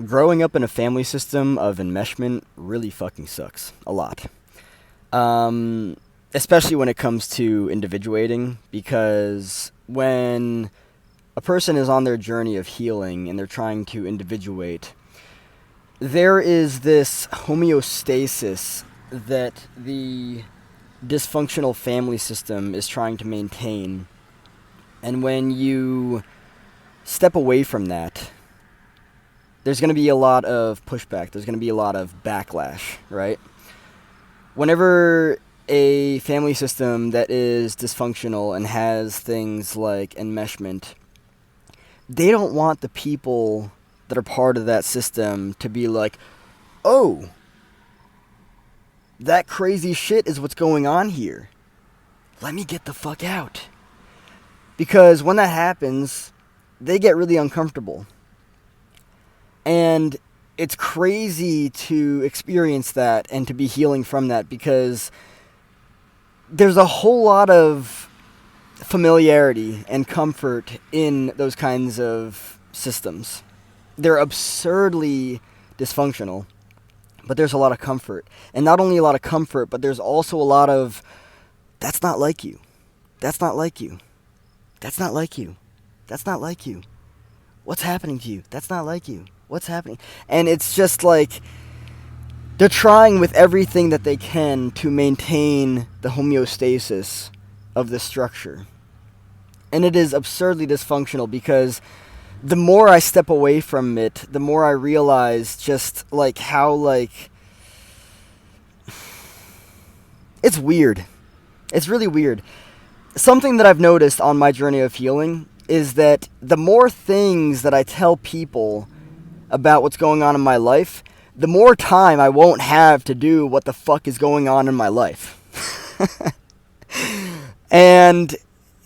Growing up in a family system of enmeshment really fucking sucks a lot. Um, Especially when it comes to individuating, because when a person is on their journey of healing and they're trying to individuate, there is this homeostasis that the dysfunctional family system is trying to maintain. And when you step away from that, there's going to be a lot of pushback. There's going to be a lot of backlash, right? Whenever a family system that is dysfunctional and has things like enmeshment, they don't want the people that are part of that system to be like, oh, that crazy shit is what's going on here. Let me get the fuck out. Because when that happens, they get really uncomfortable. And it's crazy to experience that and to be healing from that, because there's a whole lot of familiarity and comfort in those kinds of systems. They're absurdly dysfunctional, but there's a lot of comfort. And not only a lot of comfort, but there's also a lot of, that's not like you. That's not like you. That's not like you. That's not like you. What's happening to you? That's not like you. What's happening? And it's just like they're trying with everything that they can to maintain the homeostasis of the structure. And it is absurdly dysfunctional, because the more I step away from it, the more I realize just like how it's weird. It's really weird. Something that I've noticed on my journey of healing is that the more things that I tell people about what's going on in my life, the more time I won't have to do what the fuck is going on in my life. And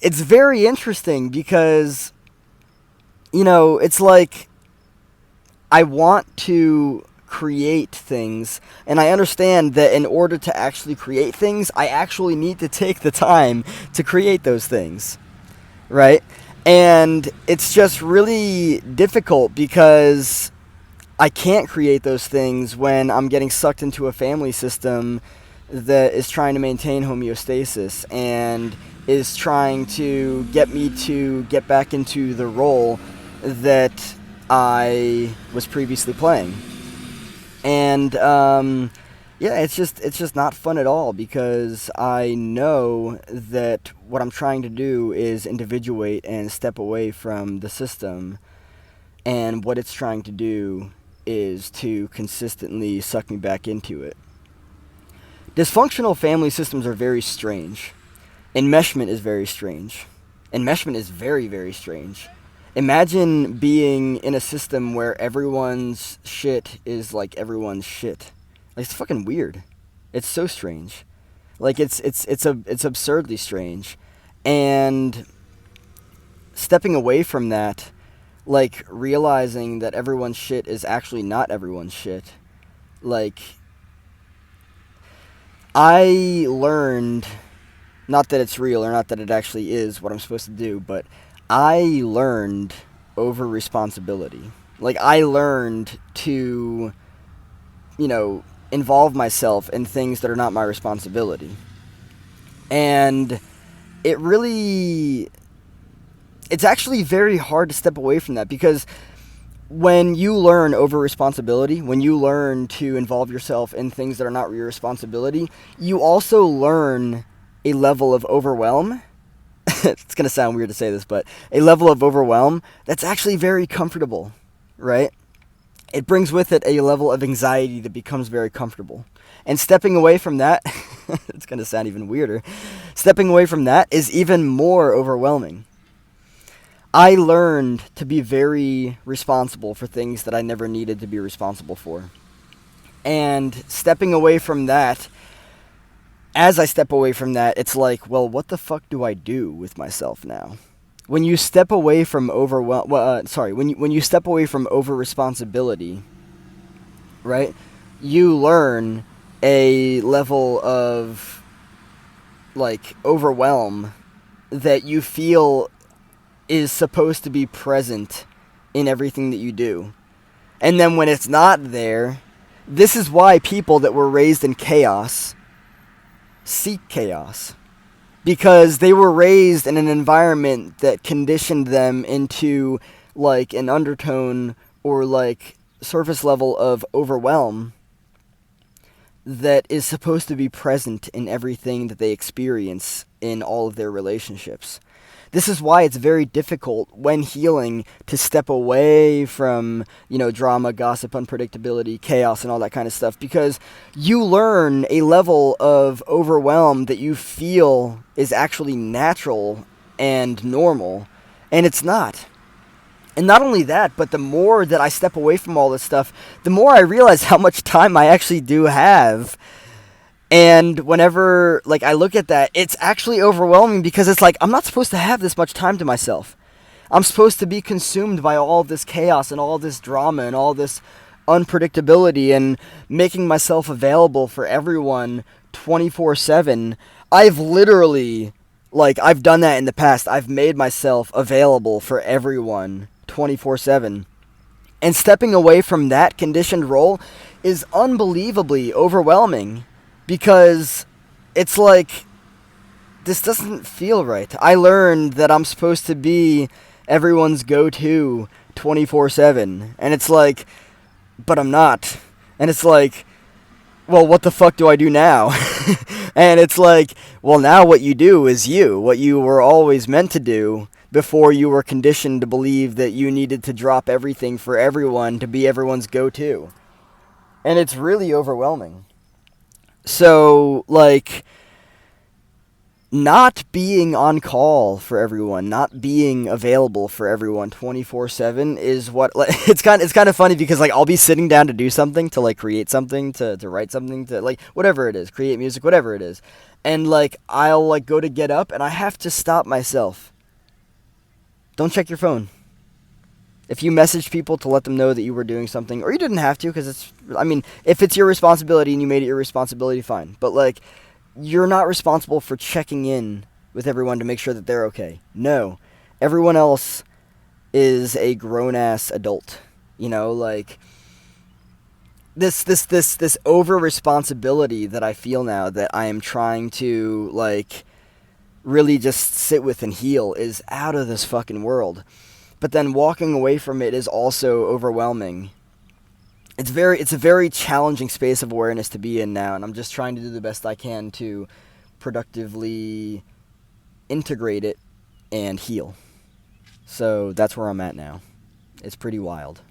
it's very interesting because, it's like I want to create things, and I understand that in order to actually create things, I actually need to take the time to create those things, right? And it's just really difficult because I can't create those things when I'm getting sucked into a family system that is trying to maintain homeostasis and is trying to get me to get back into the role that I was previously playing. And yeah, it's just not fun at all, because I know that what I'm trying to do is individuate and step away from the system, and what it's trying to do is to consistently suck me back into it. Dysfunctional family systems are very strange. Enmeshment is very strange. Enmeshment is very, very strange. Imagine being in a system where everyone's shit is like everyone's shit. Like, it's fucking weird. It's so strange. Like, it's absurdly strange. And stepping away from that, like realizing that everyone's shit is actually not everyone's shit. Like, I learned, not that it's real or not that it actually is what I'm supposed to do, but I learned over responsibility. Like, I learned to, involve myself in things that are not my responsibility. And it's actually very hard to step away from that, because when you learn over responsibility, when you learn to involve yourself in things that are not your responsibility, you also learn a level of overwhelm. It's going to sound weird to say this, but a level of overwhelm that's actually very comfortable, right? It brings with it a level of anxiety that becomes very comfortable. And stepping away from that, it's going to sound even weirder, stepping away from that is even more overwhelming. I learned to be very responsible for things that I never needed to be responsible for. And stepping away from that, as I step away from that, it's like, well, what the fuck do I do with myself now? When you step away from when you step away from over responsibility, right? You learn a level of like overwhelm that you feel is supposed to be present in everything that you do. And then when it's not there, this is why people that were raised in chaos seek chaos. Because they were raised in an environment that conditioned them into like an undertone or like surface level of overwhelm that is supposed to be present in everything that they experience in all of their relationships. This is why it's very difficult when healing to step away from, drama, gossip, unpredictability, chaos, and all that kind of stuff, because you learn a level of overwhelm that you feel is actually natural and normal, and it's not. And not only that, but the more that I step away from all this stuff, the more I realize how much time I actually do have. And whenever I look at that, it's actually overwhelming because it's like I'm not supposed to have this much time to myself. I'm supposed to be consumed by all this chaos and all this drama and all this unpredictability and making myself available for everyone 24/7. I've literally I've done that in the past. I've made myself available for everyone 24/7. And stepping away from that conditioned role is unbelievably overwhelming. Because it's like, this doesn't feel right. I learned that I'm supposed to be everyone's go-to 24/7. And it's like, but I'm not. And it's like, well, what the fuck do I do now? And it's like, well, now what you do is what you were always meant to do before you were conditioned to believe that you needed to drop everything for everyone to be everyone's go-to. And it's really overwhelming. So, not being on call for everyone, not being available for everyone 24/7 is what, it's kind of funny because, I'll be sitting down to do something, to, create something, to write something, to, whatever it is, create music, whatever it is. And, I'll, go to get up, and I have to stop myself. Don't check your phone. If you messaged people to let them know that you were doing something, or you didn't have to, because if it's your responsibility and you made it your responsibility, fine. But, you're not responsible for checking in with everyone to make sure that they're okay. No. Everyone else is a grown-ass adult. This over-responsibility that I feel now that I am trying to, really just sit with and heal is out of this fucking world. But then walking away from it is also overwhelming. It's a very challenging space of awareness to be in now, and I'm just trying to do the best I can to productively integrate it and heal. So that's where I'm at now. It's pretty wild.